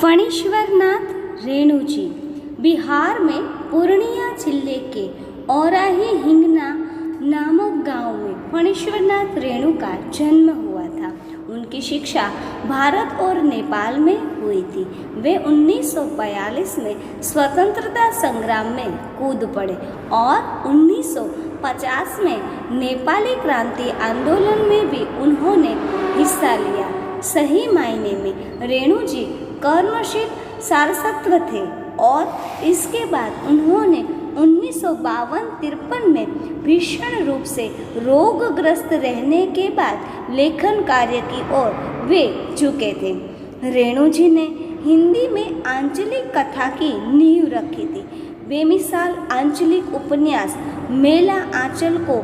फणीश्वरनाथ रेणु जी बिहार में पूर्णिया जिले के औराही हिंगना नामक गांव में फणीश्वरनाथ रेणु का जन्म हुआ था। उनकी शिक्षा भारत और नेपाल में हुई थी। वे 1942 में स्वतंत्रता संग्राम में कूद पड़े और 1950 में नेपाली क्रांति आंदोलन में भी उन्होंने हिस्सा लिया। सही मायने में रेणु जी कर्मशील सारस्वत थे और इसके बाद उन्होंने 1952-53 में भीषण रूप से रोगग्रस्त रहने के बाद लेखन कार्य की ओर वे झुके थे। रेणु जी ने हिंदी में आंचलिक कथा की नींव रखी थी। बेमिसाल आंचलिक उपन्यास मेला आंचल को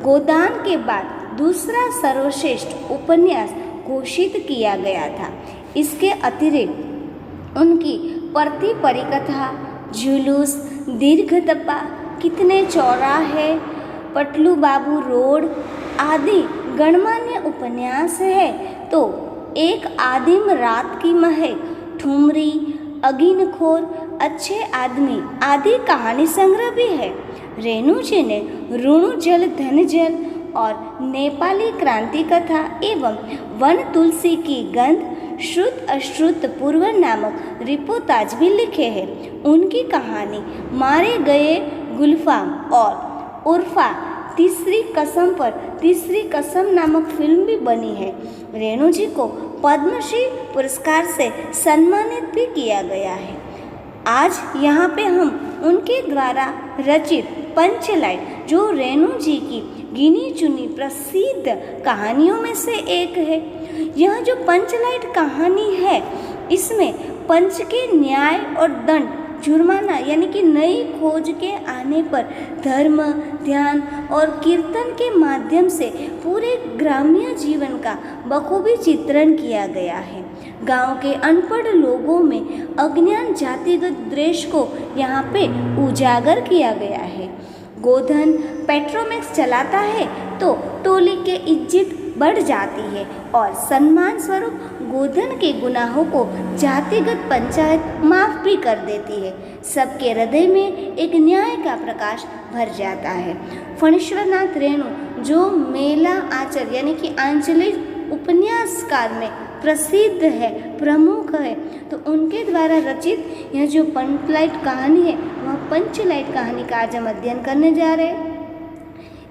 गोदान के बाद दूसरा सर्वश्रेष्ठ उपन्यास घोषित किया गया था। इसके अतिरिक्त उनकी प्रति परिकथा, जुलूस, दीर्घतपा, कितने चौराहे, पटलू बाबू रोड आदि गणमान्य उपन्यास है। तो एक आदिम रात की महक, ठुमरी, अगिनखोर, अच्छे आदमी आदि कहानी संग्रह भी है। रेणु जी ने ऋणु जल धन जल और नेपाली क्रांति कथा एवं वन तुलसी की गंध, श्रुत अश्रुत पूर्व नामक रिपोर्ताज भी लिखे हैं। उनकी कहानी मारे गए गुलफाम और उर्फा तीसरी कसम पर तीसरी कसम नामक फिल्म भी बनी है। रेणु जी को पद्मश्री पुरस्कार से सम्मानित भी किया गया है। आज यहाँ पे हम उनके द्वारा रचित पंचलाइट, जो रेणु जी की गिनी चुनी प्रसिद्ध कहानियों में से एक है। यह जो पंचलाइट कहानी है, इसमें पंच के न्याय और दंड, जुर्माना यानी कि नई खोज के आने पर धर्म, ध्यान और कीर्तन के माध्यम से पूरे ग्रामीण जीवन का बखूबी चित्रण किया गया है। गांव के अनपढ़ लोगों में अज्ञान जातिगत द्वेष को यहाँ पे उजागर किया गया है। गोधन पेट्रोमैक्स चलाता है तो टोली के इज्जत बढ़ जाती है और सम्मान स्वरूप गोधन के गुनाहों को जातिगत पंचायत माफ भी कर देती है। सबके हृदय में एक न्याय का प्रकाश भर जाता है। फणीश्वरनाथ रेणु जो मेला आंचल यानी कि आंचलिक उपन्यासकार में प्रसिद्ध है, प्रमुख है, तो उनके द्वारा रचित यह जो पंचलाइट कहानी है, वह पंचलाइट कहानी का आज हम अध्ययन करने जा रहे हैं।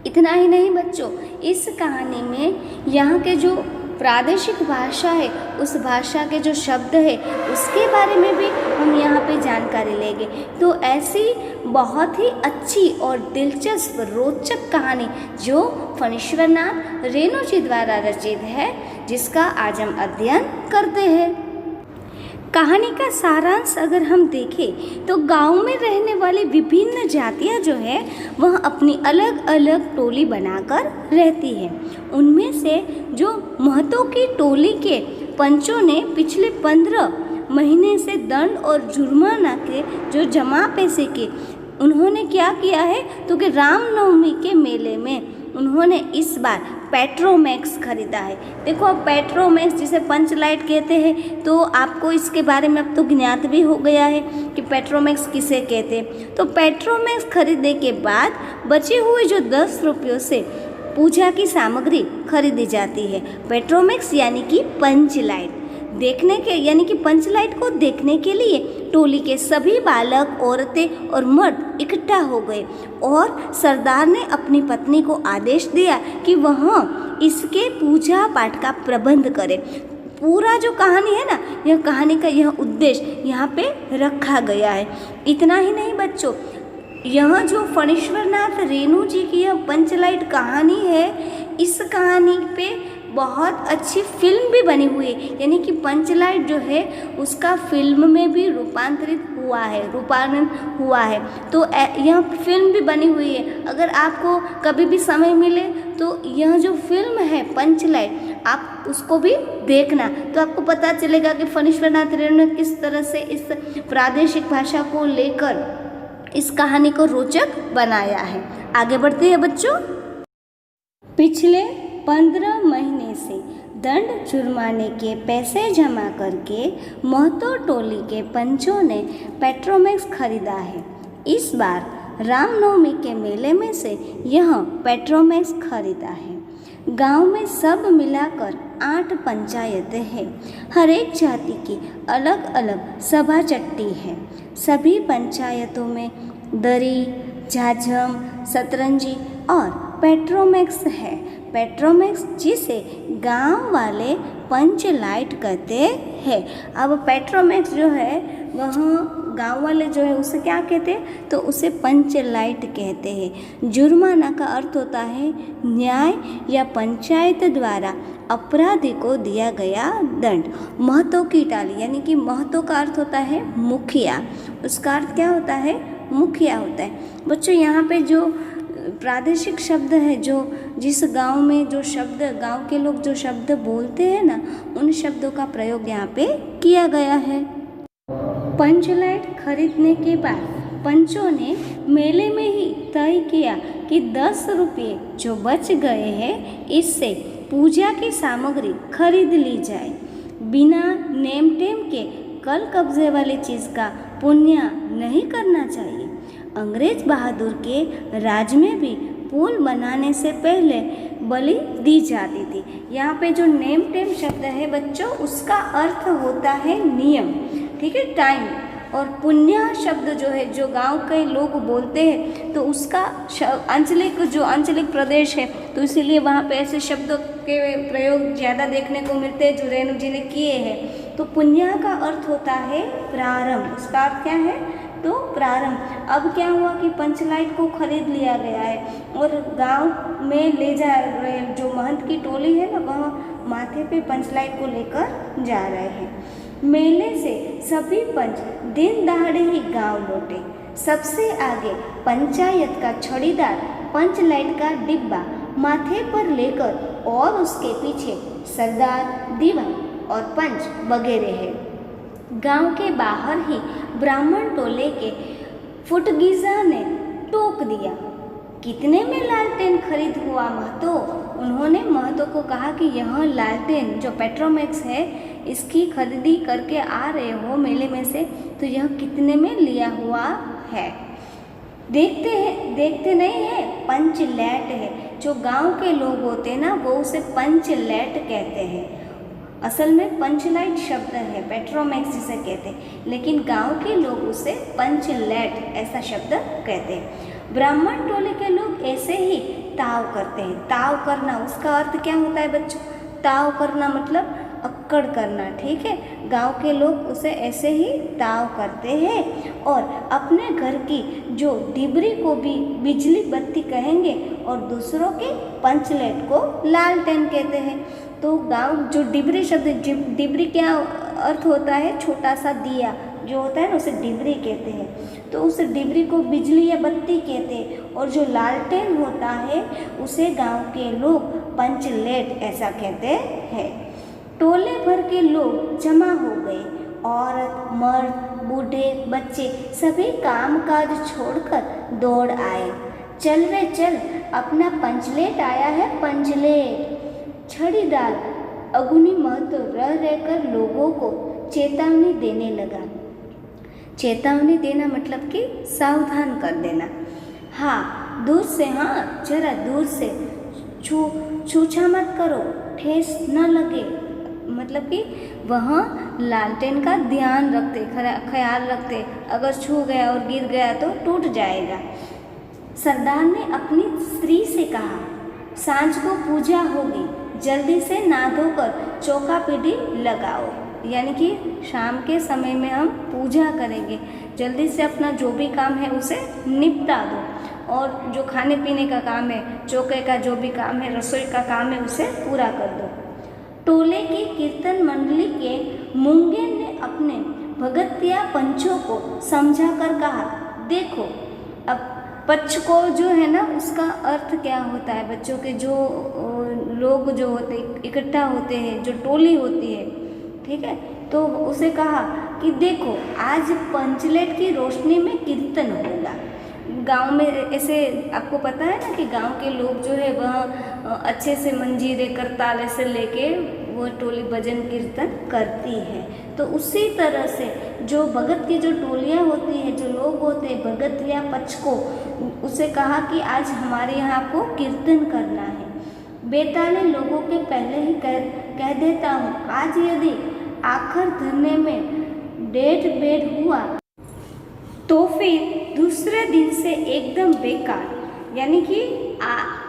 इतना ही नहीं बच्चों, इस कहानी में यहाँ के जो प्रादेशिक भाषा है, उस भाषा के जो शब्द है, उसके बारे में भी हम यहाँ पे जानकारी लेंगे। तो ऐसी बहुत ही अच्छी और दिलचस्प रोचक कहानी जो फणीश्वरनाथ रेणु जी द्वारा रचित है, जिसका आज हम अध्ययन करते हैं। कहानी का सारांश अगर हम देखें तो गांव में रहने वाली विभिन्न जातियां जो है वह अपनी अलग अलग टोली बनाकर रहती है। उनमें से जो महतो की टोली के पंचों ने पिछले 15 महीने से दंड और जुर्माना के जो जमा पैसे के उन्होंने क्या किया है, तो कि रामनवमी के मेले में उन्होंने इस बार पेट्रोमैक्स खरीदा है। देखो, अब पेट्रोमैक्स जिसे पंचलाइट कहते हैं, तो आपको इसके बारे में अब तो ज्ञात भी हो गया है कि पेट्रोमैक्स किसे कहते हैं। तो पेट्रोमैक्स खरीदने के बाद बचे हुए जो 10 रुपयों से पूजा की सामग्री खरीदी जाती है। पेट्रोमैक्स यानी कि पंचलाइट देखने के यानी कि पंचलाइट को देखने के लिए टोली के सभी बालक, औरतें और मर्द इकट्ठा हो गए और सरदार ने अपनी पत्नी को आदेश दिया कि वह इसके पूजा पाठ का प्रबंध करे। पूरा जो कहानी है ना, यह कहानी का यह उद्देश्य यहाँ पे रखा गया है। इतना ही नहीं बच्चों, यह जो फणीश्वरनाथ रेणु जी की यह पंचलाइट कहानी है, इस कहानी पे बहुत अच्छी फिल्म भी बनी हुई है। यानी कि पंचलाइट जो है उसका फिल्म में भी रूपांतरित हुआ है। तो यह फिल्म भी बनी हुई है। अगर आपको कभी भी समय मिले तो यह जो फिल्म है पंचलाइट, आप उसको भी देखना, तो आपको पता चलेगा कि फणीश्वरनाथ रेणु ने किस तरह से इस प्रादेशिक भाषा को लेकर इस कहानी को रोचक बनाया है। आगे बढ़ते हैं बच्चों। पिछले 15 महीने से दंड जुर्माने के पैसे जमा करके महतो टोली के पंचों ने पेट्रोमैक्स खरीदा है। इस बार रामनवमी के मेले में से यह पेट्रोमैक्स खरीदा है। गांव में सब मिलाकर 8 पंचायतें हैं। हर एक जाति की अलग अलग सभा चट्टी है। सभी पंचायतों में दरी, झाझम, सतरंजी और पेट्रोमैक्स है। पेट्रोमैक्स जिसे गांव वाले पंच लाइट कहते हैं। अब पेट्रोमैक्स जो है वह गांव वाले जो है उसे क्या कहते हैं, तो उसे पंच लाइट कहते हैं। जुर्माना का अर्थ होता है न्याय या पंचायत द्वारा अपराधी को दिया गया दंड। महतो की टाली यानी कि महतो का अर्थ होता है मुखिया, उसका अर्थ क्या होता है, मुखिया होता है। बच्चों यहाँ पे जो प्रादेशिक शब्द है, जो जिस गांव में जो शब्द गांव के लोग जो शब्द बोलते हैं ना, उन शब्दों का प्रयोग यहाँ पे किया गया है। पंचलाइट खरीदने के बाद पंचों ने मेले में ही तय किया कि 10 रुपये जो बच गए हैं इससे पूजा की सामग्री खरीद ली जाए। बिना नेम टेम के कल कब्जे वाली चीज़ का पुण्य नहीं करना चाहिए। अंग्रेज बहादुर के राज में भी पुल बनाने से पहले बलि दी जाती थी। यहाँ पे जो नेम टेम शब्द है बच्चों, उसका अर्थ होता है नियम, ठीक है, टाइम। और पुण्य शब्द जो है, जो गांव के लोग बोलते हैं, तो उसका आंचलिक प्रदेश है, तो इसीलिए वहाँ पे ऐसे शब्दों के प्रयोग ज़्यादा देखने को मिलते हैं जो रेणु जी ने किए हैं। तो पुण्य का अर्थ होता है प्रारंभ, उसका अर्थ क्या है, तो प्रारंभ। अब क्या हुआ कि पंचलाइट को खरीद लिया गया है और गांव में ले जा रहे जो महंत की टोली है ना, वह माथे पे पंचलाइट को लेकर जा रहे हैं। मेले से सभी पंच दिन दहाड़े ही गांव लौटे। सबसे आगे पंचायत का छड़ीदार पंचलाइट का डिब्बा माथे पर लेकर और उसके पीछे सरदार, दीवान और पंच वगैरह है। गांव के बाहर ही ब्राह्मण टोले के फुटगीजा ने टोक दिया, कितने में लालटेन खरीद हुआ महतो? उन्होंने महतो को कहा कि यह लालटेन जो पेट्रोमैक्स है, इसकी खरीदी करके आ रहे हो मेले में से, तो यह कितने में लिया हुआ है? देखते नहीं है, पंच लैट है। जो गांव के लोग होते हैं ना, वो उसे पंच लैट कहते हैं। असल में पंचलाइट शब्द है, पेट्रोमैक्स जिसे कहते हैं, लेकिन गांव के लोग उसे पंचलैट ऐसा शब्द कहते हैं। ब्राह्मण टोले के लोग ऐसे ही ताव करते हैं। ताव करना, उसका अर्थ क्या होता है बच्चों? ताव करना मतलब अक्कड़ करना, ठीक है। गांव के लोग उसे ऐसे ही ताव करते हैं और अपने घर की जो डिबरी को भी बिजली बत्ती कहेंगे और दूसरों के पंचलेट को लालटेन कहते हैं। तो गांव जो डिबरी शब्द, डिबरी क्या अर्थ होता है? छोटा सा दिया जो होता है ना, उसे डिबरी कहते हैं। तो उस डिबरी को बिजली या बत्ती कहते हैं और जो लालटेन होता है उसे गांव के लोग पंचलेट ऐसा कहते हैं। टोले भर के लोग जमा हो गए। औरत, मर्द, बूढ़े, बच्चे सभी कामकाज छोड़कर दौड़ आए। चल रे चल, अपना पंचलेट आया है, पंचलेट। छड़ीदार अगुनी महतो रह रहकर लोगों को चेतावनी देने लगा। चेतावनी देना मतलब कि सावधान कर देना। हाँ, दूर से, हाँ जरा दूर से, छूछा मत करो, ठेस न लगे। मतलब कि वहाँ लालटेन का ध्यान रखते, ख्याल रखते, अगर छू गया और गिर गया तो टूट जाएगा। सरदार ने अपनी स्त्री से कहा, सांझ को पूजा होगी, जल्दी से नहा धोकर चौका पीढ़ी लगाओ। यानी कि शाम के समय में हम पूजा करेंगे, जल्दी से अपना जो भी काम है उसे निपटा दो और जो खाने पीने का काम है, चौके का जो भी काम है, रसोई का काम है, उसे पूरा कर दो। टोले की कीर्तन मंडली के मुंगेन ने अपने भगतिया पंचों को समझा कर कहा, देखो अब पक्ष को जो है ना, उसका अर्थ क्या होता है बच्चों के, जो लोग जो होते इकट्ठा होते हैं, जो टोली होती है, ठीक है। तो उसे कहा कि देखो आज पंचलेट की रोशनी में कीर्तन होगा। गांव में ऐसे आपको पता है ना कि गांव के लोग जो है वह अच्छे से मंजीरे करताल ऐसे लेके वो टोली भजन कीर्तन करती है। तो उसी तरह से जो भगत की जो टोलियाँ होती हैं, जो लोग होते हैं भगत या पचको, उसे कहा कि आज हमारे यहाँ को कीर्तन करना है। बेताले लोगों के पहले ही कह देता हूँ, आज यदि आखिर धरने में 1.5 बेड हुआ तो फिर दूसरे दिन से एकदम बेकार, यानी कि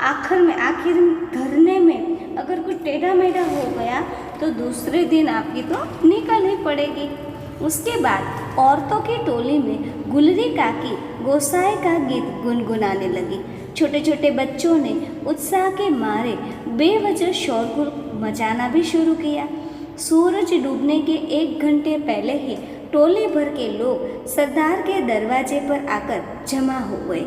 आखिर धरने में अगर कुछ टेढ़ा मेढ़ा हो गया तो दूसरे दिन आपकी तो निकलनी पड़ेगी। उसके बाद औरतों की टोली में गुलरी काकी गोसाई का गीत गुनगुनाने लगी। छोटे छोटे बच्चों ने उत्साह के मारे बेवजह शोरगुल मचाना भी शुरू किया। सूरज डूबने के 1 घंटे पहले ही टोली भर के लोग सरदार के दरवाजे पर आकर जमा हो गए।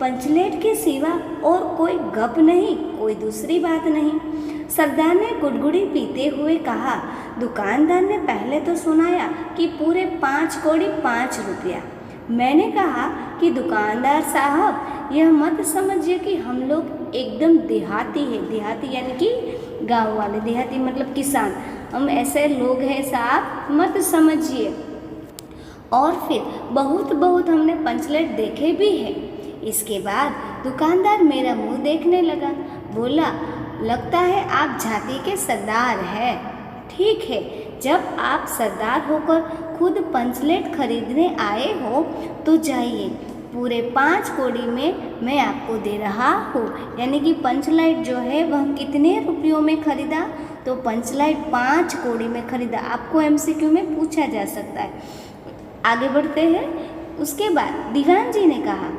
पंचलेट के सिवा और कोई गप नहीं, कोई दूसरी बात नहीं। सरदार ने गुड़गुड़ी पीते हुए कहा, दुकानदार ने पहले तो सुनाया कि पूरे 5 कौड़ी 5 रुपया। मैंने कहा कि दुकानदार साहब, यह मत समझिए कि हम लोग एकदम देहाती है। देहाती यानी कि गांव वाले, देहाती मतलब किसान, हम ऐसे लोग हैं साहब, मत समझिए। और फिर बहुत हमने पंचलेट देखे भी हैं। इसके बाद दुकानदार मेरा मुंह देखने लगा, बोला, लगता है आप झांकी के सरदार हैं। ठीक है, जब आप सरदार होकर खुद पंचलेट खरीदने आए हो तो जाइए, पूरे 5 कौड़ी में मैं आपको दे रहा हूँ। यानी कि पंचलाइट जो है वह कितने रुपयों में खरीदा, तो पंचलाइट 5 कौड़ी में खरीदा। आपको MCQ में पूछा जा सकता है। आगे बढ़ते हैं। उसके बाद दीवान जी ने कहा,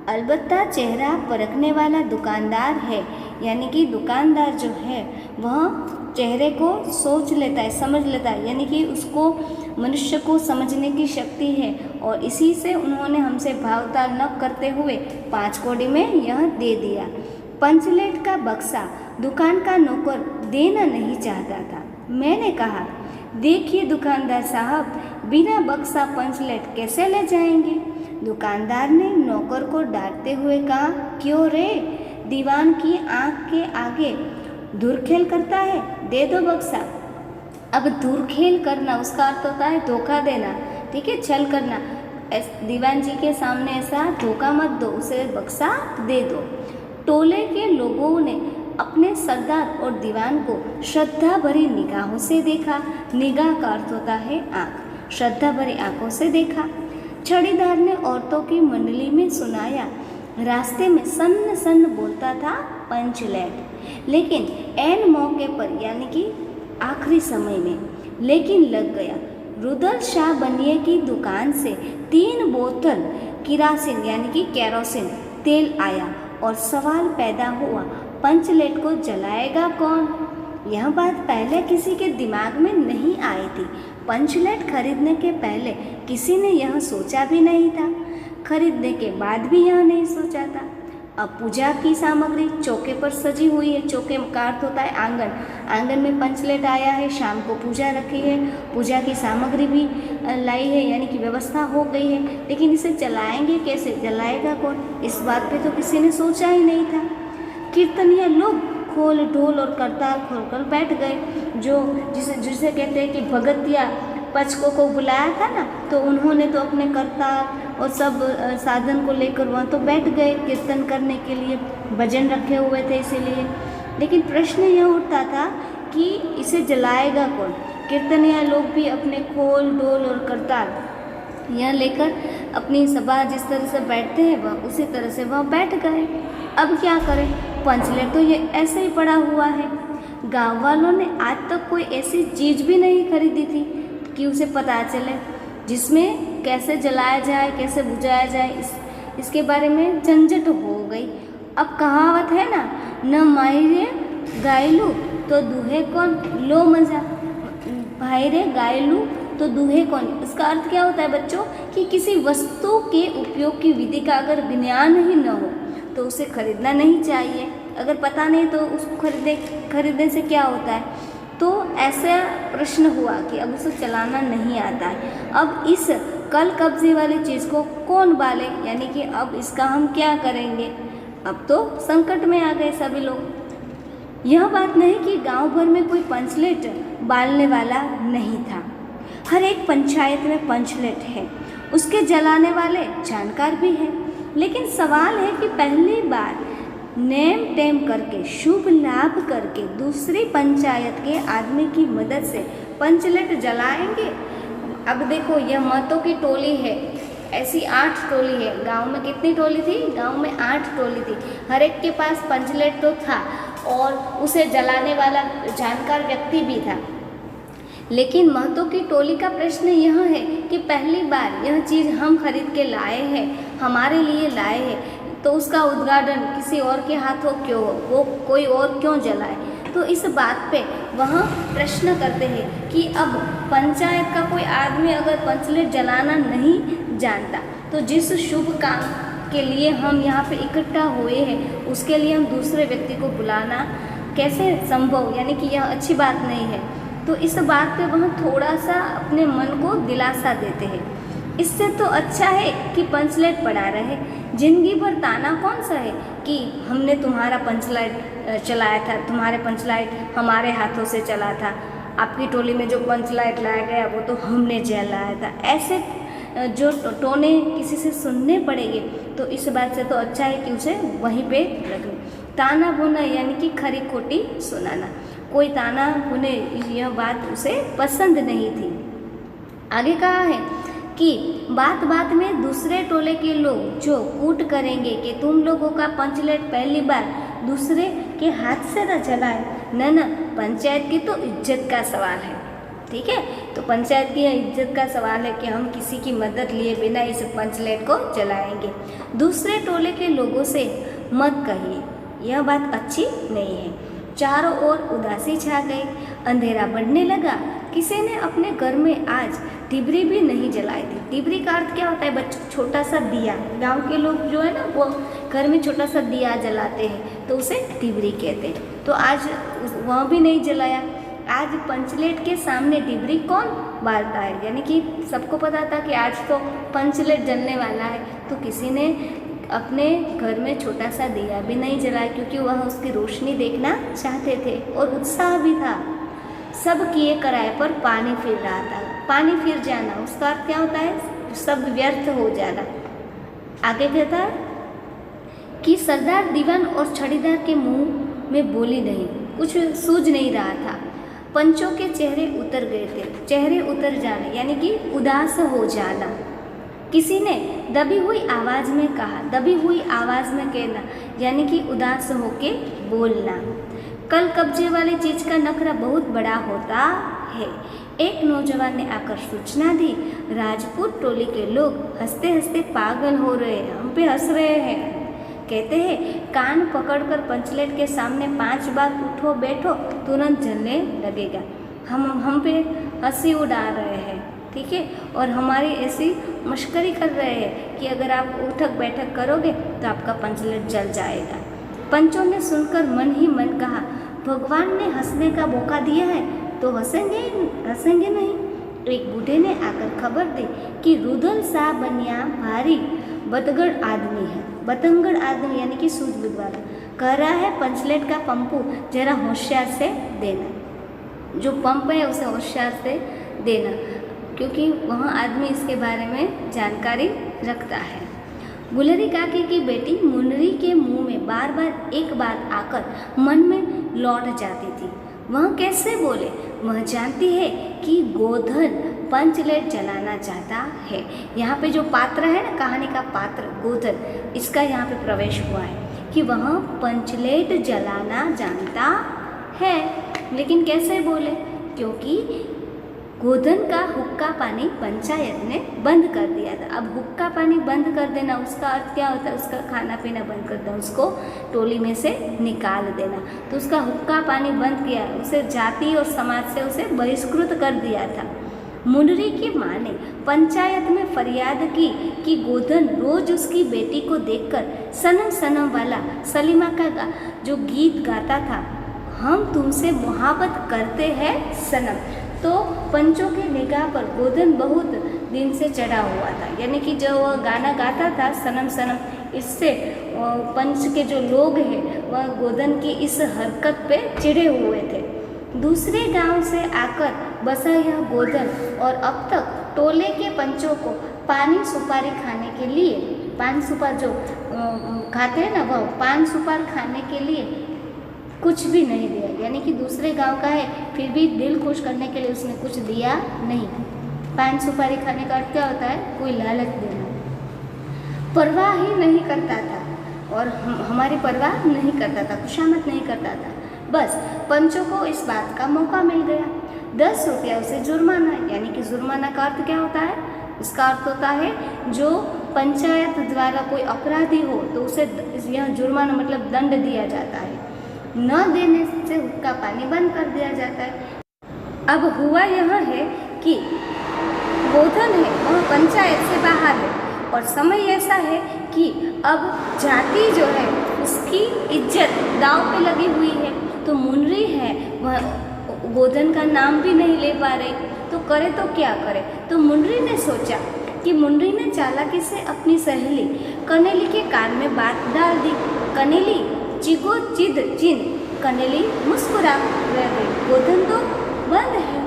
अलबत्ता चेहरा परखने वाला दुकानदार है, यानी कि दुकानदार जो है वह चेहरे को सोच लेता है, समझ लेता है, यानी कि उसको मनुष्य को समझने की शक्ति है। और इसी से उन्होंने हमसे भावताल न करते हुए 5 कौड़ी में यह दे दिया। पंचलेट का बक्सा दुकान का नौकर देना नहीं चाहता था। मैंने कहा, देखिए दुकानदार साहब, बिना बक्सा पंचलेट कैसे ले जाएंगे। दुकानदार ने नौकर को डांटते हुए कहा, क्यों रे, दीवान की आंख के आगे धुरखेल करता है, दे दो बक्सा। अब धुरखेल करना उसका अर्थ होता है धोखा देना, ठीक है, छल करना। दीवान जी के सामने ऐसा धोखा मत दो, उसे बक्सा दे दो। टोले के लोगों ने अपने सरदार और दीवान को श्रद्धा भरी निगाहों से देखा। निगाह का अर्थ होता है आँख, श्रद्धा भरी आँखों से देखा। छड़ीदार ने औरतों की मंडली में सुनाया, रास्ते में सन्न सन्न बोलता था पंचलेट, लेकिन ऐन मौके पर यानी कि आखिरी समय में लेकिन लग गया। रुदल शाह बनिए की दुकान से 3 बोतल किरासिन यानी कि केरोसिन तेल आया और सवाल पैदा हुआ, पंचलेट को जलाएगा कौन। यह बात पहले किसी के दिमाग में नहीं आई थी। पंचलेट खरीदने के पहले किसी ने यह सोचा भी नहीं था, खरीदने के बाद भी यह नहीं सोचा था। अब पूजा की सामग्री चौके पर सजी हुई है। चौके का अर्थ होता है आंगन। आंगन में पंचलेट आया है, शाम को पूजा रखी है, पूजा की सामग्री भी लाई है, यानी कि व्यवस्था हो गई है। लेकिन इसे जलाएंगे कैसे, जलाएगा कौन, इस बात पे तो किसी ने सोचा ही नहीं था। कीर्तनिया लोग खोल ढोल और करताल खोलकर बैठ गए। जो जिसे कहते हैं कि भगत या पचकों को बुलाया था ना, तो उन्होंने तो अपने करताल और सब साधन को लेकर वहाँ तो बैठ गए कीर्तन करने के लिए, भजन रखे हुए थे इसीलिए। लेकिन प्रश्न यह उठता था कि इसे जलाएगा कौन। कीर्तनिया लोग भी अपने खोल ढोल और करताल यह लेकर अपनी सभा जिस तरह से बैठते हैं वह उसी तरह से वह बैठ गए। अब क्या करें, पंचलेट तो ये ऐसे ही पड़ा हुआ है। गांव वालों ने आज तक कोई ऐसी चीज़ भी नहीं खरीदी थी कि उसे पता चले जिसमें कैसे जलाया जाए, कैसे बुझाया जाए, इसके बारे में झंझट हो गई। अब कहावत है ना, न माहिरे गायलू तो दूहे कौन, लो मज़ा, भाई रे गायलू तो दूहे कौन। इसका अर्थ क्या होता है बच्चों, कि किसी वस्तु के उपयोग की विधि का अगर ज्ञान ही न हो तो उसे खरीदना नहीं चाहिए। अगर पता नहीं तो उसको खरीदने से क्या होता है। तो ऐसा प्रश्न हुआ कि अब उसे चलाना नहीं आता है। अब इस कल कब्जे वाली चीज़ को कौन बाले, यानी कि अब इसका हम क्या करेंगे। अब तो संकट में आ गए सभी लोग। यह बात नहीं कि गांव भर में कोई पंचलेट बालने वाला नहीं था। हर एक पंचायत में पंचलेट है, उसके जलाने वाले जानकार भी हैं। लेकिन सवाल है कि पहली बार नेम टेम करके, शुभ लाभ करके दूसरी पंचायत के आदमी की मदद से पंचलेट जलाएंगे। अब देखो, यह मतों की टोली है, ऐसी 8 टोली है। गांव में कितनी टोली थी? गांव में 8 टोली थी। हर एक के पास पंचलेट तो था और उसे जलाने वाला जानकार व्यक्ति भी था। लेकिन महतों की टोली का प्रश्न यह है कि पहली बार यह चीज़ हम खरीद के लाए हैं, हमारे लिए लाए हैं, तो उसका उद्घाटन किसी और के हाथों क्यों हो, वो कोई और क्यों जलाए। तो इस बात पे वह प्रश्न करते हैं कि अब पंचायत का कोई आदमी अगर पंचलेट जलाना नहीं जानता तो जिस शुभ काम के लिए हम यहाँ पे इकट्ठा हुए हैं उसके लिए हम दूसरे व्यक्ति को बुलाना कैसे संभव, यानी कि यह अच्छी बात नहीं है। तो इस बात पे वह थोड़ा सा अपने मन को दिलासा देते हैं। इससे तो अच्छा है कि पंचलेट पड़ा रहे। जिंदगी भर ताना कौन सा है कि हमने तुम्हारा पंचलेट चलाया था, तुम्हारे पंचलेट हमारे हाथों से चला था, आपकी टोली में जो पंचलेट लाया गया वो तो हमने जलाया था। ऐसे जो टोने किसी से सुनने पड़ेंगे तो इस बात से तो अच्छा है कि उसे वहीं पे रख लो। ताना बुना यानी कि खरी खोटी सुनाना, कोई ताना बुने यह बात उसे पसंद नहीं थी। आगे कहा है कि बात बात में दूसरे टोले के लोग जो कूट करेंगे कि तुम लोगों का पंचलेट पहली बार दूसरे के हाथ से न जलाए। न, पंचायत की तो इज्जत का सवाल है, ठीक है। तो पंचायत की इज्जत का सवाल है कि हम किसी की मदद लिए बिना इस पंचलेट को जलाएंगे। दूसरे टोले के लोगों से मत कहिए, यह बात अच्छी नहीं है। चारों ओर उदासी छा गई, अंधेरा बढ़ने लगा। किसी ने अपने घर में आज टिबरी भी नहीं जलाई थी। टिबरी का अर्थ क्या होता है बच्चों? छोटा सा दिया। गांव के लोग जो है ना वो घर में छोटा सा दिया जलाते हैं तो उसे टिबरी कहते हैं। तो आज वह भी नहीं जलाया। आज पंचलेट के सामने टिबरी कौन बालता है, यानी कि सबको पता था कि आज तो पंचलेट जलने वाला है, तो किसी ने अपने घर में छोटा सा दिया भी नहीं जलाया क्योंकि वह उसकी रोशनी देखना चाहते थे और उत्साह भी था। सब किए कराए पर पानी फिर रहा था। पानी फिर जाना उसका अर्थ क्या होता है? सब व्यर्थ हो जाना। आगे कहता है कि सरदार दीवान और छड़ीदार के मुंह में बोली नहीं, कुछ सूझ नहीं रहा था। पंचों के चेहरे उतर गए थे। चेहरे उतर जाने यानी कि उदास हो जाना। किसी ने दबी हुई आवाज़ में कहा, दबी हुई आवाज़ में कहना यानी कि उदास होके बोलना। कल कब्जे वाली चीज़ का नखरा बहुत बड़ा होता है। एक नौजवान ने आकर सूचना दी, राजपूत टोली के लोग हंसते हंसते पागल हो रहे हैं, हम पे हंस रहे हैं। कहते हैं कान पकड़कर पंचलेट के सामने 5 बार उठो बैठो तुरंत जलने लगेगा। हम पे हंसी उड़ा रहे हैं, ठीक है, और हमारी ऐसी मश्करी कर रहे हैं कि अगर आप उठक बैठक करोगे तो आपका पंचलेट जल जाएगा। पंचों ने सुनकर मन ही मन कहा, भगवान ने हंसने का मौका दिया है तो हंसेंगे नहीं। एक बूढ़े ने आकर खबर दी कि रुदल शाह बनिया भारी बतंगड़ आदमी है। बतंगड़ आदमी यानी कि सूझबूझ वाला कह रहा है पंचलेट का पंपू जरा होशियार से देना। जो पंप है उसे होशियार से देना क्योंकि वह आदमी इसके बारे में जानकारी रखता है। गुलरी काकी की बेटी मुनरी के मुंह में बार बार एक बात आकर मन में लौट जाती थी। वह कैसे बोले? वह जानती है कि गोधन पंचलेट जलाना चाहता है। यहाँ पे जो पात्र है ना, कहानी का पात्र गोधन, इसका यहाँ पे प्रवेश हुआ है कि वह पंचलेट जलाना जानता है। लेकिन कैसे बोले? क्योंकि गोधन का हुक्का पानी पंचायत ने बंद कर दिया था। अब हुक्का पानी बंद कर देना उसका अर्थ क्या होता है? उसका खाना पीना बंद कर देना, उसको टोली में से निकाल देना। तो उसका हुक्का पानी बंद किया, उसे जाति और समाज से उसे बहिष्कृत कर दिया था। मुनरी की माँ ने पंचायत में फरियाद की कि गोधन रोज उसकी बेटी को देखकर सनम सनम वाला सलीमा का जो गीत गाता था, हम तुमसे मोहब्बत करते हैं सनम। तो पंचों की निगाह पर गोधन बहुत दिन से चढ़ा हुआ था, यानी कि जो वह गाना गाता था सनम सनम, इससे पंच के जो लोग हैं वह गोधन की इस हरकत पे चिढ़े हुए थे। दूसरे गांव से आकर बसा यह गोधन और अब तक टोले के पंचों को पानी सुपारी खाने के लिए, पान सुपार जो खाते हैं ना, वह पान सुपार खाने के लिए कुछ भी नहीं दिया। यानी कि दूसरे गांव का है फिर भी दिल खुश करने के लिए उसने कुछ दिया नहीं। पान सुपारी खाने का अर्थ क्या होता है? कोई लालच देना। परवाह ही नहीं करता था और हमारी परवाह नहीं करता था, खुशामद नहीं करता था। बस पंचों को इस बात का मौका मिल गया। 10 रुपया उसे जुर्माना, यानी कि जुर्माना का अर्थ क्या होता है? इसका अर्थ होता है जो पंचायत द्वारा कोई अपराधी हो तो उसे यह जुर्माना मतलब दंड दिया जाता है। न देने से हुक्का पानी बंद कर दिया जाता है। अब हुआ यह है कि गोधन है वह पंचायत से बाहर है और समय ऐसा है कि अब जाति जो है उसकी इज्जत दांव पे लगी हुई है। तो मुनरी है वह गोधन का नाम भी नहीं ले पा रही, तो करे तो क्या करे। तो मुनरी ने सोचा कि मुनरी ने चालाकी से अपनी सहेली कनेली के कान में बात डाल दी। कनेली चिगो चिद चिन, कनेली मुस्कुरा रह गई। गोधन तो बंद है।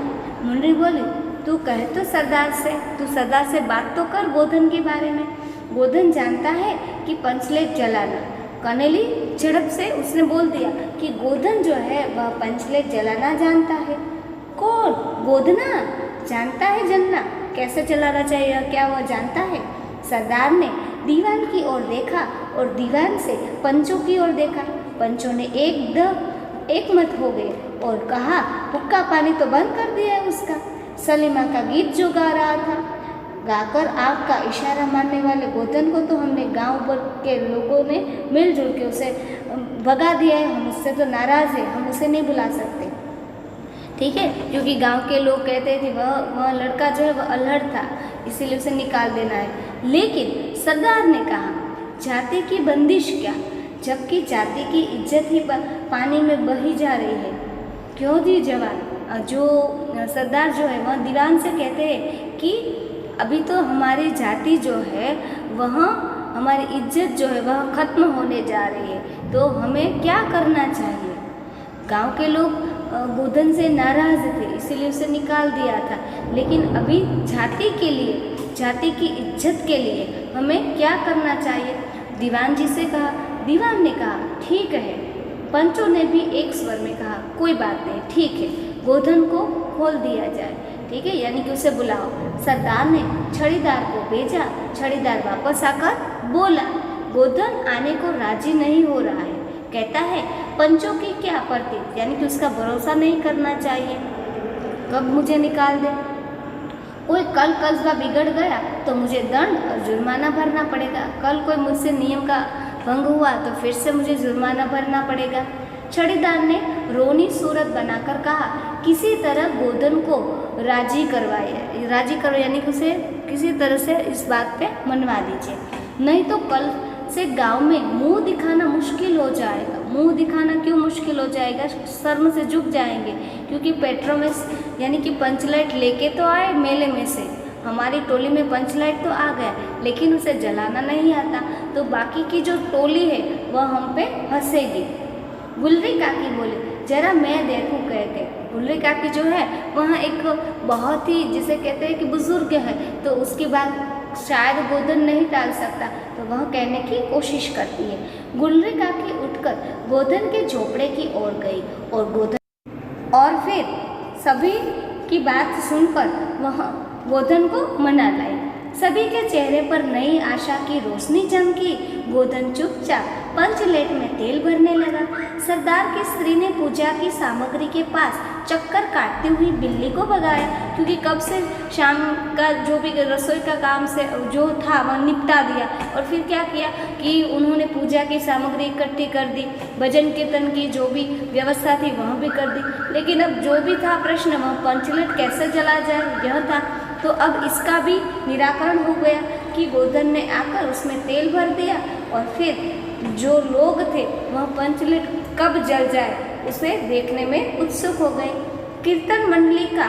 मुनरी बोली, तू कहे तो सरदार से, तू सरदार से बात तो कर गोधन के बारे में। गोधन जानता है कि पंचलेट जलाना। कनेली झड़प से उसने बोल दिया कि गोधन जो है वह पंचलेट जलाना जानता है। कौन? गोधना जानता है जलना, कैसे जलाना चाहिए क्या वह जानता है? सरदार ने दीवान की ओर देखा और दीवान से पंचों की ओर देखा। पंचों ने एक मत हो गए और कहा, हुक्का पानी तो बंद कर दिया है उसका। सलीमा का गीत जो गा रहा था, गाकर आँख का इशारा मारने वाले गोधन को तो हमने गांव भर के लोगों ने मिलजुल के उसे भगा दिया है। हम उससे तो नाराज़ है, हम उसे नहीं बुला सकते, ठीक है, क्योंकि गांव के लोग कहते थे वह लड़का जो है वह अल्हड़ था, इसीलिए उसे निकाल देना है। लेकिन सरदार ने कहा, जाति की बंदिश क्या, जबकि जाति की इज्जत ही पानी में बही जा रही है। क्यों दी जवान? जो सरदार जो है वह दीवान से कहते हैं कि अभी तो हमारी जाति जो है वह, हमारी इज्जत जो है वह खत्म होने जा रही है, तो हमें क्या करना चाहिए। गांव के लोग गोधन से नाराज़ थे, इसीलिए उसे निकाल दिया था। लेकिन अभी जाति के लिए, जाति की इज्जत के लिए हमें क्या करना चाहिए? दीवान जी से कहा। दीवान ने कहा, ठीक है। पंचों ने भी एक स्वर में कहा, कोई बात नहीं, ठीक है, गोधन को खोल दिया जाए, ठीक है, यानी कि उसे बुलाओ। सरदार ने छड़ीदार को भेजा। छड़ीदार वापस आकर बोला, गोधन आने को राजी नहीं हो रहा है, कहता है पंचों की क्या आपत्ति, यानी कि उसका भरोसा नहीं करना चाहिए, कब मुझे निकाल दे। कोई कल कस्बा बिगड़ गया तो मुझे दंड और जुर्माना भरना पड़ेगा। कल कोई मुझसे नियम का भंग हुआ तो फिर से मुझे जुर्माना भरना पड़ेगा। छड़ीदार ने रोनी सूरत बनाकर कहा, किसी तरह गोधन को राजी करो, यानी कि उसे किसी तरह से इस बात पे मनवा दीजिए, नहीं तो कल से गांव में मुंह दिखाना मुश्किल हो जाएगा। मुंह दिखाना क्यों मुश्किल हो जाएगा? शर्म से झुक जाएंगे, क्योंकि पेट्रोमेस यानी कि पंचलाइट लेके तो आए मेले में से, हमारी टोली में पंचलाइट तो आ गया, लेकिन उसे जलाना नहीं आता, तो बाकी की जो टोली है वह हम पे हंसेगी। गुलरी काकी बोले, जरा मैं देखूं कह के। गुलरी काकी जो है वह एक बहुत ही, जिसे कहते हैं कि बुजुर्ग है, तो उसकी बात शायद गोधन नहीं टाल सकता, तो वह कहने की कोशिश करती है। गुलरी काकी उठकर गोधन के झोपड़े की ओर गई और फिर सभी की बात सुनकर वह गोधन को मना लाई। सभी के चेहरे पर नई आशा की रोशनी चमकी। गोधन चुपचाप पंचलेट में तेल भरने लगा। सरदार की स्त्री ने पूजा की सामग्री के पास चक्कर काटती हुई बिल्ली को भगाया, क्योंकि कब से शाम का जो भी रसोई का काम से जो था वह निपटा दिया, और फिर क्या किया कि उन्होंने पूजा की सामग्री इकट्ठी कर दी, भजन कीर्तन की जो भी व्यवस्था थी वह भी कर दी। लेकिन अब जो भी था प्रश्न, वह पंचलेट कैसे जला जाए यह था। तो अब इसका भी निराकरण हो गया कि गोधन ने आकर उसमें तेल भर दिया, और फिर जो लोग थे वह पंचलेट कब जल जाए उसे देखने में उत्सुक हो गए। कीर्तन मंडली का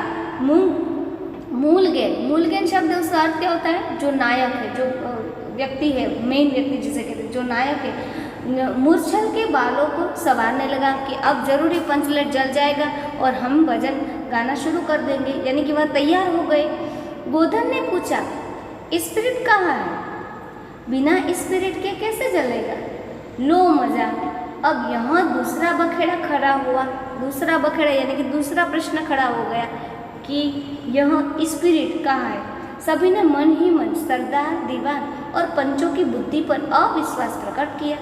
मूलगेन शब्द उसका अर्थ क्या होता है? जो नायक है, जो व्यक्ति है, मेन व्यक्ति जिसे कहते हैं, जो नायक है, मूर्छल के बालों को संवारने लगा कि अब जरूरी पंचलेट जल जाएगा और हम भजन गाना शुरू कर देंगे, यानी कि वह तैयार हो गए। गोधन ने पूछा, स्पिरिट कहाँ है? बिना स्पिरिट के कैसे जलेगा? लो मजा, अब यहाँ दूसरा बखेड़ा खड़ा हुआ। दूसरा बखेड़ा यानी कि दूसरा प्रश्न खड़ा हो गया कि यह स्पिरिट कहाँ है? सभी ने मन ही मन सरदार, दीवान और पंचों की बुद्धि पर अविश्वास प्रकट किया।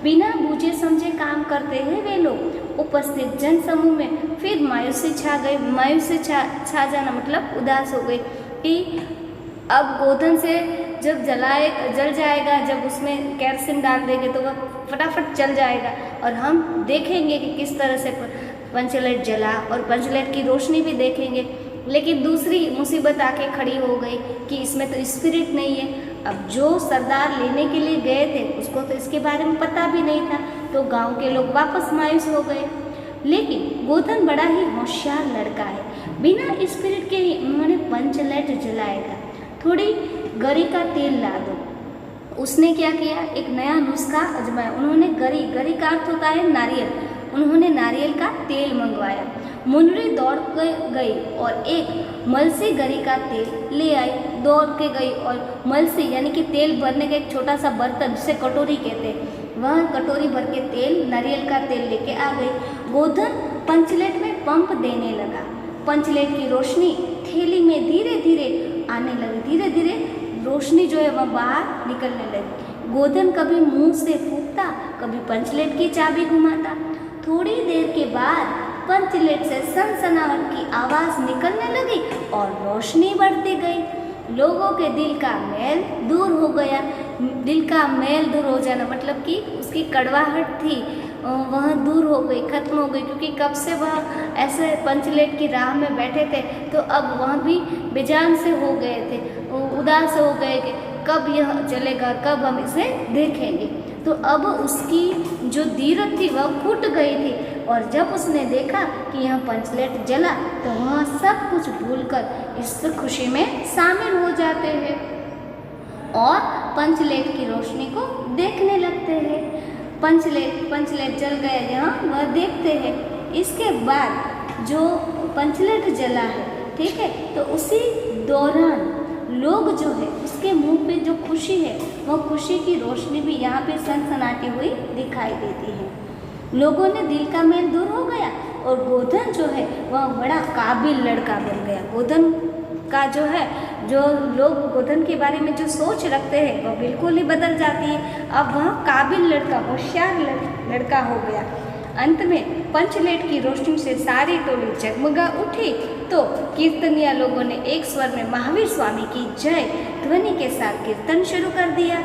बिना बूझे समझे काम करते हैं वे लोग। उपस्थित जन समूह में फिर मायूसी छा गई। मायूसी छा जाना मतलब उदास हो गई कि अब गोधन से जब जल जाएगा, जब उसमें केरोसिन डाल देंगे तो वह फटाफट जल जाएगा और हम देखेंगे कि किस तरह से पंचलेट जला और पंचलेट की रोशनी भी देखेंगे। लेकिन दूसरी मुसीबत आके खड़ी हो गई कि इसमें तो स्पिरिट नहीं है। अब जो सरदार लेने के लिए गए थे उसको तो इसके बारे में पता भी नहीं था, तो गांव के लोग वापस मायूस हो गए। लेकिन गोधन बड़ा ही होशियार लड़का है, बिना स्पिरिट के ही उन्होंने पंचलेट जलाएगा। थोड़ी गरी का तेल ला दो। उसने क्या किया, एक नया नुस्खा आजमाया। उन्होंने गरी का अर्थ होता है नारियल, उन्होंने नारियल का तेल मंगवाया। मुनरी दौड़ गई और एक मलसी गरी का तेल ले आई। दौड़ के गई और मलसी यानी कि तेल भरने का एक छोटा सा बर्तन जिसे कटोरी कहते हैं, वह कटोरी भर के तेल, नारियल का तेल लेके आ गई। गोधन पंचलेट में पंप देने लगा। पंचलेट की रोशनी थैली में धीरे धीरे आने लगी। धीरे धीरे रोशनी जो है वह बाहर निकलने लगी। गोधन कभी मुंह से फूंकता, कभी पंचलेट की चाबी घुमाता। थोड़ी देर के बाद पंचलेट से सनसनाहट की आवाज़ निकलने लगी और रोशनी बढ़ती गई। लोगों के दिल का मैल दूर हो गया। दिल का मैल दूर हो जाना मतलब कि उसकी कड़वाहट थी वह दूर हो गई, खत्म हो गई, क्योंकि कब से वह ऐसे पंचलेट की राह में बैठे थे तो अब वह भी बेजान से हो गए थे, उदास हो गए कि कब यह जलेगा, कब हम इसे देखेंगे। तो अब उसकी जो धीरज थी वह फूट गई थी और जब उसने देखा कि यह पंचलेट जला तो वह सब कुछ भूलकर इस खुशी में शामिल हो जाते हैं और पंचलेट की रोशनी को देखने लगते हैं। पंचलेट जल गया यहाँ वह देखते हैं। इसके बाद जो पंचलेट जला है, ठीक है, तो उसी दौरान लोग जो है उसके मुंह पे जो खुशी है वह खुशी की रोशनी भी यहाँ पे सनसनाती हुई दिखाई देती है। लोगों ने दिल का मैल दूर हो गया और गोधन जो है वह बड़ा काबिल लड़का बन गया। गोधन का जो है, जो लोग गोधन के बारे में जो सोच रखते हैं वह बिल्कुल ही बदल जाती है। अब वह काबिल लड़का, होशियार लड़का हो गया। अंत में पंचलेट की रोशनी से सारी टोली जगमगा उठी तो कीर्तनिया लोगों ने एक स्वर में महावीर स्वामी की जय ध्वनि के साथ कीर्तन शुरू कर दिया।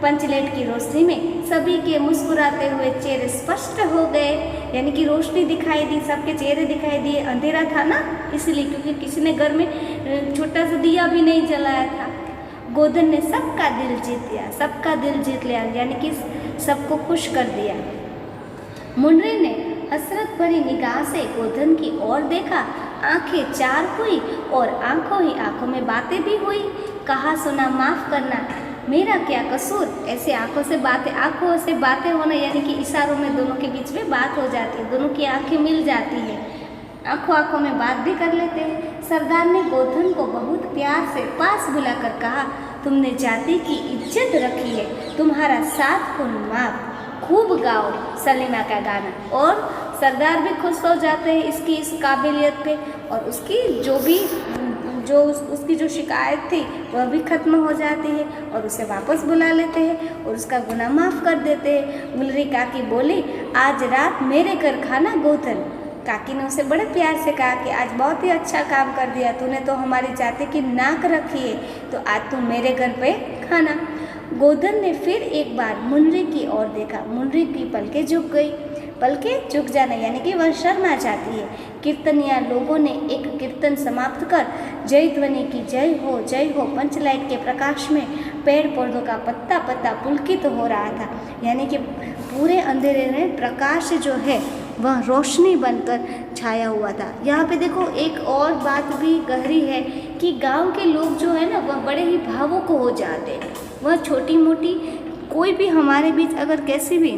पंचलेट की रोशनी में सभी के मुस्कुराते हुए चेहरे स्पष्ट हो गए, यानी कि रोशनी दिखाई दी, सबके चेहरे दिखाई दिए। अंधेरा था ना इसलिए, क्योंकि किसी ने घर में छोटा सा दिया भी नहीं जलाया था। गोधन ने सबका दिल जीत लिया, सबका दिल जीत लिया, यानी कि सबको खुश कर दिया। मुनरी ने हसरत भरी निगाह से गोधन की ओर देखा। आंखें चार हुई और आंखों ही आंखों में बातें भी हुई। कहा सुना माफ करना, मेरा क्या कसूर। ऐसे आंखों से बातें होना यानी कि इशारों में दोनों के बीच में बात हो जाती है, दोनों की आंखें मिल जाती है, आंखों में बात भी कर लेते हैं। सरदार ने गोधन को बहुत प्यार से पास बुलाकर कहा, तुमने जाति की इज्जत रखी है, तुम्हारा 7 खून माफ, खूब गाओ सलीमा का गाना। और सरदार भी खुश हो जाते हैं इसकी इस काबिलियत पे और उसकी उसकी जो शिकायत थी वह भी खत्म हो जाती है और उसे वापस बुला लेते हैं और उसका गुनाह माफ़ कर देते हैं। मुनरी काकी बोली, आज रात मेरे घर खाना गोधन। काकी ने उसे बड़े प्यार से कहा कि आज बहुत ही अच्छा काम कर दिया, तूने तो हमारी जाति की नाक रखी है, तो आज तू मेरे घर पे खाना। गोधन ने फिर एक बार मुनरी की ओर देखा। मुनरी की पलकें झुक गई। पलकें झुक जाना यानी कि वह शर्मा जाती है। कीर्तनिया लोगों ने एक कीर्तन समाप्त कर जय ध्वनि की जय हो। पंचलाइट के प्रकाश में पेड़ पौधों का पत्ता पत्ता पुलकित हो रहा था, यानी कि पूरे अंधेरे में प्रकाश जो है वह रोशनी बनकर छाया हुआ था। यहाँ पे देखो एक और बात भी गहरी है कि गांव के लोग जो है ना वह बड़े ही भावुक हो जाते हैं। वह छोटी मोटी कोई भी हमारे बीच अगर कैसी भी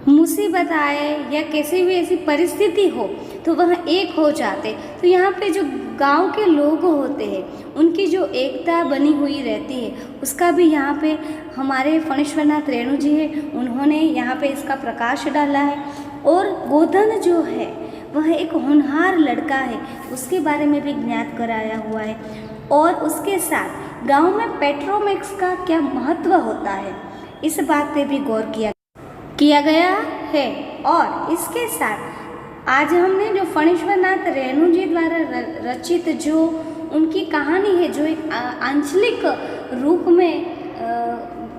मुसीबत आए या कैसी भी ऐसी परिस्थिति हो तो वह एक हो जाते। तो यहाँ पे जो गांव के लोग होते हैं उनकी जो एकता बनी हुई रहती है उसका भी यहाँ पे हमारे फणीश्वरनाथ रेणु जी हैं, उन्होंने यहाँ पे इसका प्रकाश डाला है। और गोधन जो है वह एक होनहार लड़का है, उसके बारे में भी ज्ञात कराया हुआ है। और उसके साथ गांव में पेट्रोमैक्स का क्या महत्व होता है इस बात पे भी गौर किया गया है। और इसके साथ आज हमने जो फणीश्वरनाथ रेणु जी द्वारा रचित जो उनकी कहानी है, जो एक आंचलिक रूप में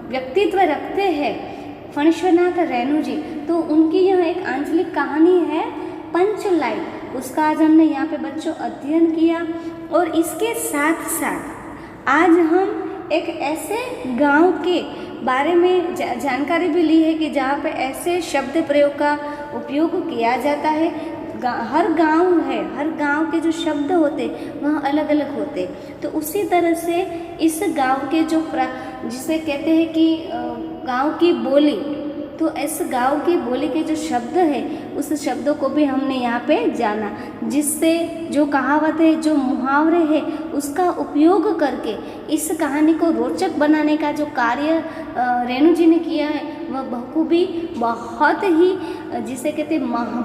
व्यक्तित्व रखते हैं फणीश्वरनाथ रेणु जी, तो उनकी यह एक आंचलिक कहानी है पंचलाई, उसका आज हमने यहाँ पे बच्चों अध्ययन किया। और इसके साथ साथ आज हम एक ऐसे गांव के बारे में जानकारी भी ली है कि जहाँ पे ऐसे शब्द प्रयोग का उपयोग किया जाता है। हर गांव है, हर गांव के जो शब्द होते वह अलग अलग होते। तो उसी तरह से इस गांव के जो जिसे कहते हैं कि गांव की बोली, तो इस गांव की बोली के जो शब्द है उस शब्दों को भी हमने यहाँ पे जाना, जिससे जो कहावत है, जो मुहावरे हैं, उसका उपयोग करके इस कहानी को रोचक बनाने का जो कार्य रेणु जी ने किया है वह बखूबी बहुत ही जिसे कहते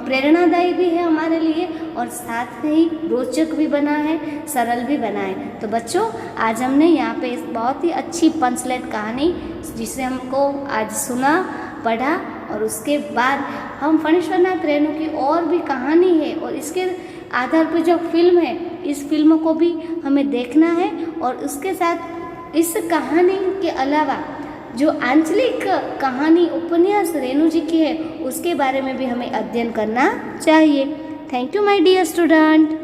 प्रेरणादायी भी है हमारे लिए और साथ ही रोचक भी बना है, सरल भी बना है। तो बच्चों आज हमने यहाँ पे इस बहुत ही अच्छी पंचलेट कहानी जिसे हमको आज सुना, पढ़ा और उसके बाद हम फणीश्वरनाथ रेणु की और भी कहानी है और इसके आधार पर जो फिल्म है इस फिल्म को भी हमें देखना है। और उसके साथ इस कहानी के अलावा जो आंचलिक कहानी उपन्यास रेणु जी की है उसके बारे में भी हमें अध्ययन करना चाहिए। Thank you my dear student.